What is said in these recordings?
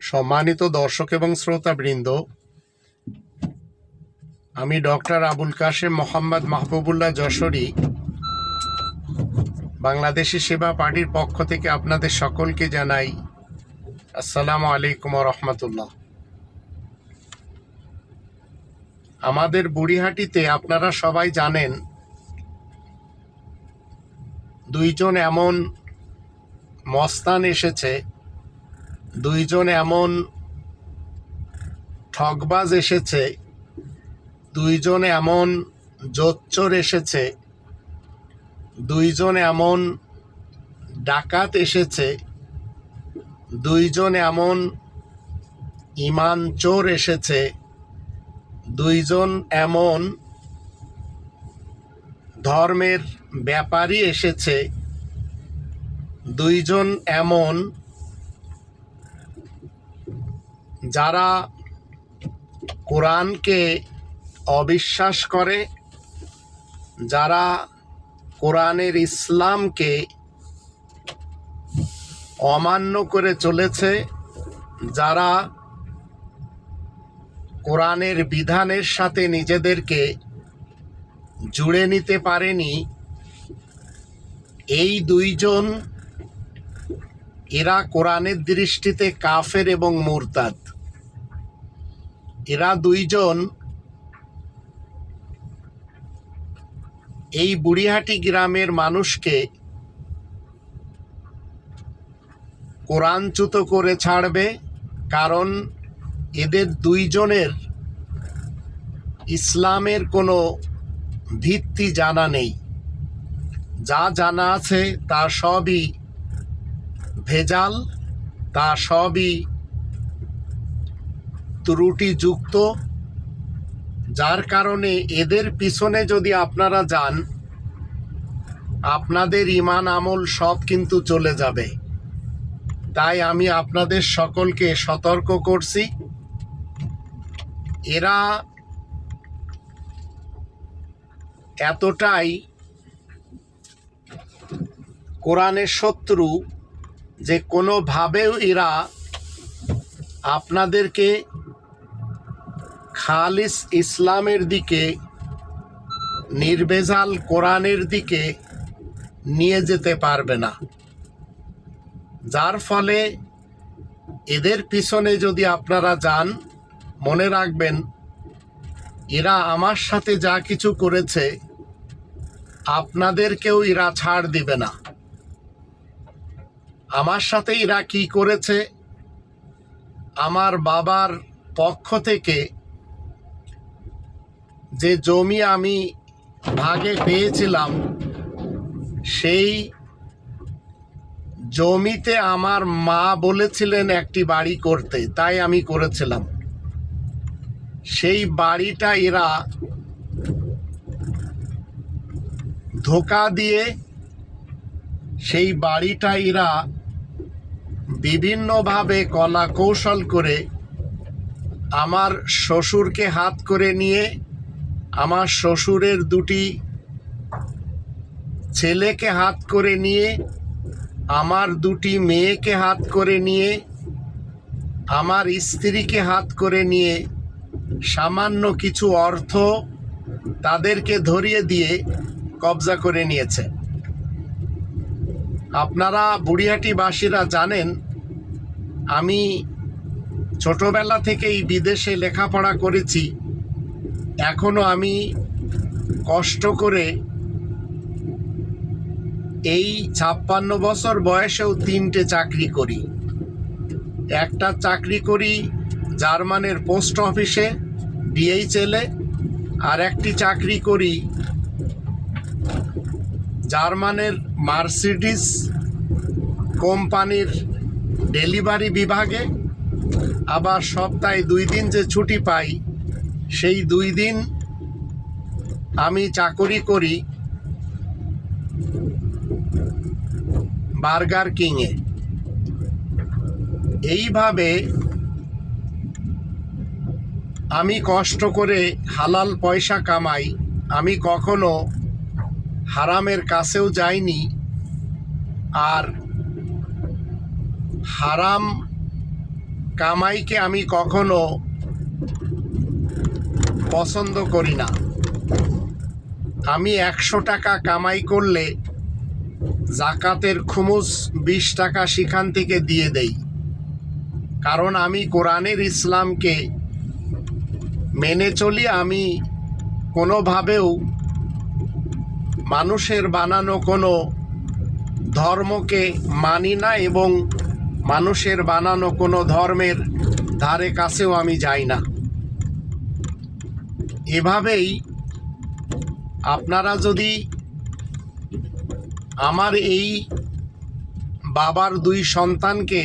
সম্মানিত দর্শক এবং শ্রোতাবৃন্দ, আমি ডক্টর আবুল কাশেম মোহাম্মদ মাহবুবুল্লাহ যশোরী বাংলাদেশি সেবা পার্টির পক্ষ থেকে আপনাদের সকলকে জানাই আসসালামু আলাইকুম ওয়া রাহমাতুল্লাহ। আমাদের বুড়িহাটিতে আপনারা সবাই জানেন, দুইজন এমন মস্তান এসেছে, দুইজন এমন ঠকবাজ এসেছে, দুইজন এমন জোচ্চোর এসেছে, দুইজন এমন ডাকাত এসেছে, দুইজন এমন ঈমান চোর এসেছে, দুইজন এমন ধর্মের ব্যাপারী এসেছে, দুইজন এমন যারা কোরআনকে অবিশ্বাস করে, যারা কোরআনের ইসলামকে অমান্য করে চলেছে, যারা কোরআনের বিধানের সাথে নিজেদেরকে জুড়ে নিতে পারেনি, এই দুইজন এরা কোরআনের দৃষ্টিতে কাফের এবং মুরতাদ। এরা দুইজন এই বুড়িহাটি গ্রামের মানুষকে কোরআনচ্যুত করে ছাড়বে, কারণ এদের দুইজনের ইসলামের কোনো ভিত্তি জানা নেই। যা জানা আছে তা সবই ভেজাল, তা সবই ত্রুটিযুক্ত, যার কারণে এদের পিছনে যদি আপনারা যান, আপনাদের ঈমান আমল সব কিন্তু চলে যাবে। তাই আমি আপনাদের সকলকে সতর্ক করছি, এরা এতটাই কোরআনের শত্রু যে কোনোভাবেও এরা আপনাদেরকে খালিস ইসলামের দিকে, নির্ভেজাল কোরআনের দিকে নিয়ে যেতে পারবে না। যার ফলে এদের পিছনে যদি আপনারা যান, মনে রাখবেন এরা আমার সাথে যা কিছু করেছে আপনাদেরকেও এরা ছাড় দিবে না। আমার সাথে এরা কি করেছে, আমার বাবার পক্ষ থেকে যে জমি আমি ভাগে পেয়েছিলাম, সেই জমিতে আমার মা বলেছিলেন একটি বাড়ি করতে, তাই আমি করেছিলাম। সেই বাড়িটা এরা ধোঁকা দিয়ে, সেই বাড়িটা এরা বিভিন্নভাবে কলা কৌশল করে আমার শ্বশুরকে হাত করে নিয়ে, আমার শ্বশুরের দুটি ছেলেকে হাত করে নিয়ে, আমার দুটি মেয়েকে হাত করে নিয়ে, আমার স্ত্রীকে হাত করে নিয়ে সামান্য কিছু অর্থ তাদেরকে ধরিয়ে দিয়ে কবজা করে নিয়েছে। আপনারা বুড়িহাটিবাসীরা জানেন, আমি ছোটবেলা থেকেই বিদেশে লেখাপড়া করেছি। এখনো আমি কষ্ট করে এই 56 বছর বয়সেও 3টে চাকরি করি। একটা চাকরি করি জার্মানের পোস্ট অফিসে DHL-এ, আর একটি চাকরি করি জার্মানের মার্সিডিস কোম্পানির ডেলিভারি বিভাগে। আবার সপ্তাহে 2 দিন যে ছুটি পাই, সেই 2 দিন আমি চাকরি করি বার্গার কিংয়ে। এইভাবে আমি কষ্ট করে হালাল পয়সা কামাই। আমি কখনো হারামের কাছেও যাইনি, আর হারাম কামাইকে আমি কখনো পছন্দ করি না। আমি 100 টাকা কামাই করলে জাকাতের খুমুস 20 টাকা সেখান থেকে দিয়ে দেই, কারণ আমি কোরআনের ইসলামকে মেনে চলি। আমি কোনোভাবেও মানুষের বানানো কোনো ধর্মকে মানি না এবং মানুষের বানানো কোনো ধর্মের ধারে কাছেও আমি যাই না। এভাবেই আপনারা যদি আমার এই বাবার 2 সন্তানকে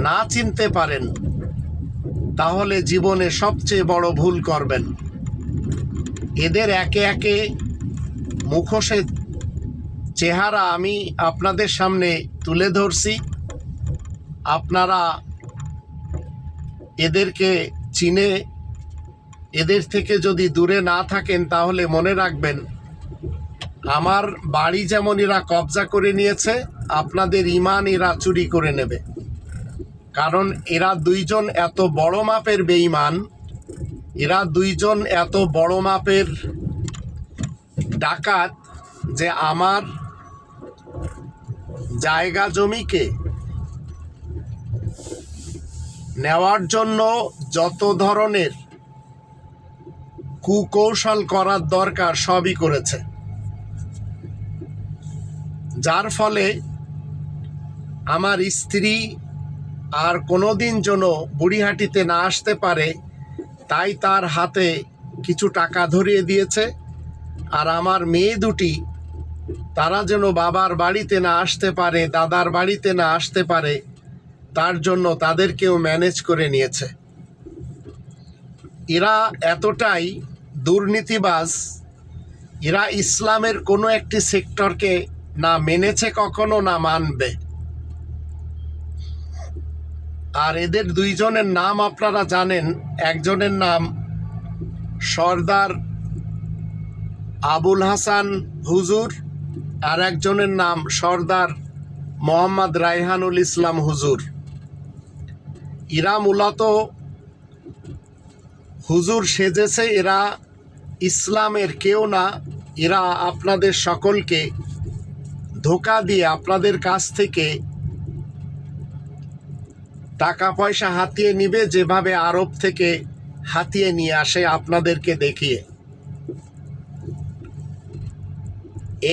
না চিনতে পারেন, তাহলে জীবনে সবচেয়ে বড় ভুল করবেন। এদের একে একে মুখোশের চেহারা আমি আপনাদের সামনে তুলে ধরছি। আপনারা এদেরকে চিনে এদের থেকে যদি দূরে না থাকেন, তাহলে মনে রাখবেন আমার বাড়ি যেমন এরা কবজা করে নিয়েছে, আপনাদের ঈমান এরা চুরি করে নেবে। কারণ এরা 2 জন এত বড় মাপের বেঈমান, এরা 2 জন এত বড় মাপের ডাকাত যে আমার জায়গা জমিকে নেওয়ার জন্য যত ধরনের কুকৌশল করার দরকার সবই করেছে, যার ফলে আমার স্ত্রী আর কোনোদিন যেন বুড়িহাটিতে না আসতে পারে, তাই তার হাতে কিছু টাকা ধরিয়ে দিয়েছে। আর আমার মেয়ে দুটি, তারা যেন বাবার বাড়িতে না আসতে পারে, দাদার বাড়িতে না আসতে পারে, তার জন্য তাদেরকেও ম্যানেজ করে নিয়েছে। এরা এতটাই দুর্নীতিবাজ, এরা ইসলামের কোনো একটি সেক্টরকে না মেনেছে কখনো, না মানবে। আর এদের 2 জনের নাম আপনারা জানেন। একজনের নাম সর্দার আবুল হাসান হুজুর, আর একজনের নাম সর্দার মোহাম্মদ রায়হানুল ইসলাম হুজুর। এরা মূলত হুজুর সেজেছে, এরা ইসলামের কেউ না। এরা আপনাদের সকলকে ধোঁকা দিয়ে আপনাদের কাছ থেকে টাকা পয়সা হাতিয়ে নিবে, যেভাবে আরব থেকে হাতিয়ে নিয়ে আসে আপনাদেরকে দেখিয়ে।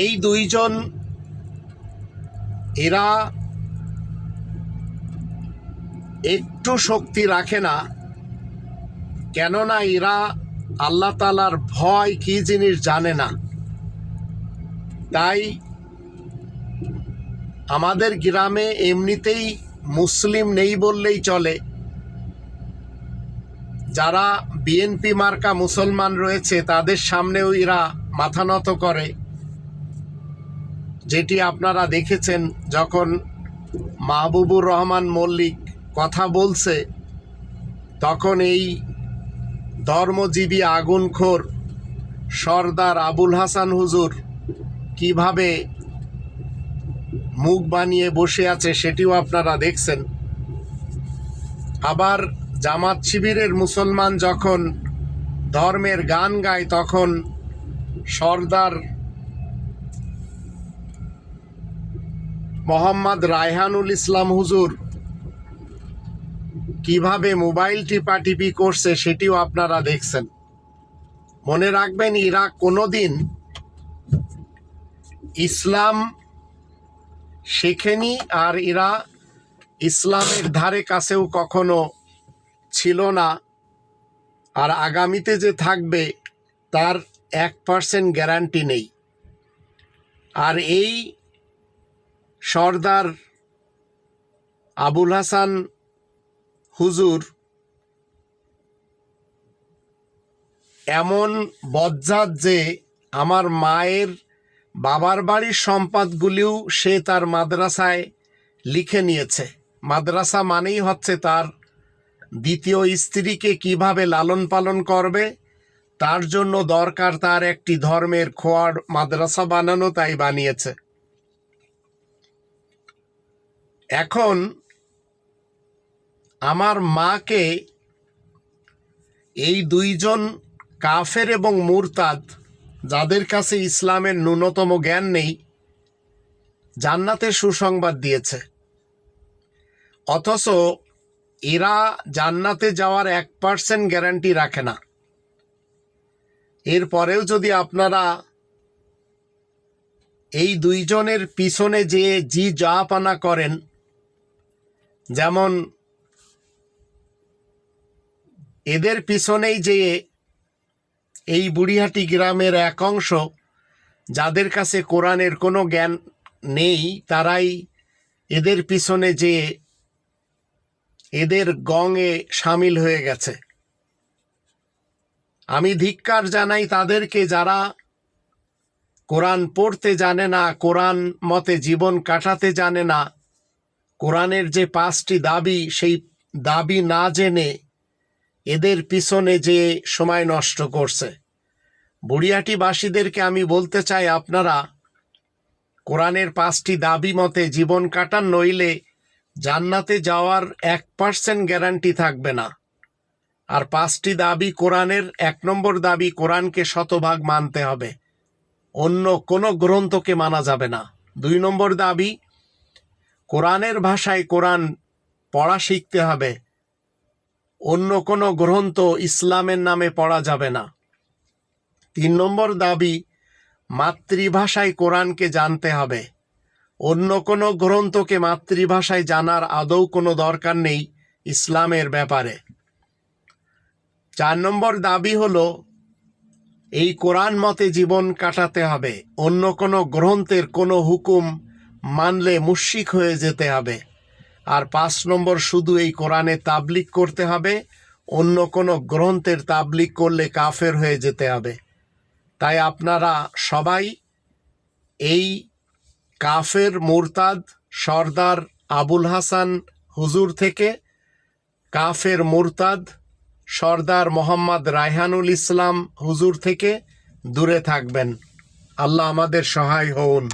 এই 2 জন এরা একটু শক্তি রাখে না, কেননা এরা আল্লাহ তাআলার ভয় কি জিনিস জানে না। তাই আমাদের গ্রামে এমনিতেই মুসলিম নেই বললেই চলে। যারা বিএনপি মার্কা মুসলমান রয়েছে, তাদের সামনেও এরা মাথা নত করে, যেটি আপনারা দেখেছেন যখন মাহবুবুর রহমান মল্লিক কথা বলছে, তখন এই ধর্মজীবী আগুনখোর সর্দার আবুল হাসান হুজুর কিভাবে মুখ বানিয়ে বসে আছে, সেটিও আপনারা দেখছেন। আবার জামাত শিবিরের মুসলমান যখন ধর্মের গান গায়, তখন সর্দার মোহাম্মদ রায়হানুল ইসলাম হুজুর কিভাবে মোবাইল টিপাটিপি করছে, সেটিও আপনারা দেখছেন। মনে রাখবেন, এরা কোনোদিন ইসলাম শেখেনি, আর এরা ইসলামের ধারে কাছেও কখনো ছিল না, আর আগামীতে যে থাকবে তার 1% গ্যারান্টি নেই। আর এই সর্দার আবুল হাসান হুজুর এমন বজ্জাত যে আমার মায়ের বাবার বাড়ির সম্পদগুলিও সে তার মাদ্রাসায় লিখে নিয়েছে। মাদ্রাসা মানেই হচ্ছে তার দ্বিতীয় স্ত্রীকে কিভাবে লালন পালন করবে, তার জন্য দরকার তার একটি ধর্মের খোয়ার মাদ্রাসা বানানো, তাই বানিয়েছে। এখন আমার মাকে এই দুইজন কাফের এবং মুরতাদ, যাদের কাছে ইসলামের ন্যূনতম জ্ঞান নেই, জান্নাতের সুসংবাদ দিয়েছে। অথচ এরা জান্নাতে যাওয়ার 1% গ্যারান্টি রাখে না। এরপরেও যদি আপনারা এই দুইজনের পিছনে যে জি জাপানা করেন, যেমন এদের পিছনেই যে এই বুড়িহাটি গ্রামের এক অংশ, যাদের কাছে কোরআনের কোনো জ্ঞান নেই, তারাই এদের পিছনে যে এদের গঙে সামিল হয়ে গেছে। আমি ধিক্কার জানাই তাদেরকে, যারা কোরআন পড়তে জানে না, কোরআন মতে জীবন কাটাতে জানে না, কোরআনের যে 5টি দাবি, সেই দাবি না জেনে এদের পিছনে যে সময় নষ্ট করছে। বুড়িয়াটিবাসীদেরকে আমি বলতে চাই, আপনারা কোরআনের 5টি দাবি মতে জীবন কাটান, নইলে জান্নাতে যাওয়ার 1% গ্যারান্টি থাকবে না। আর 5টি দাবি কোরআনের, 1 নম্বর দাবি, কোরআনকে শতভাগ মানতে হবে, অন্য কোনো গ্রন্থকে মানা যাবে না। 2 নম্বর দাবি, কোরআনের ভাষায় কোরআন পড়া শিখতে হবে, অন্য কোনো গ্রন্থ ইসলামের নামে পড়া যাবে না। 3 নম্বর দাবি, মাতৃভাষায় কোরআনকে জানতে হবে, অন্য কোনো গ্রন্থকে মাতৃভাষায় জানার আদৌ কোনো দরকার নেই ইসলামের ব্যাপারে। 4 নম্বর দাবি হলো, এই কোরআন মতে জীবন কাটাতে হবে, অন্য কোনো গ্রন্থের কোনো হুকুম মানলে মুশরিক হয়ে যেতে হবে। আর 5 নম্বর, শুধু এই কোরআনে তাবলিগ করতে হবে, অন্য কোনো গ্রন্থের তাবলিগ করলে কাফের হয়ে যেতে হবে। তাই আপনারা সবাই এই কাফের মুরতাদ সর্দার আবুল হাসান হুজুর থেকে, কাফের মুরতাদ সর্দার মোহাম্মদ রায়হানুল ইসলাম হুজুর থেকে দূরে থাকবেন। আল্লাহ আমাদের সহায় হউন।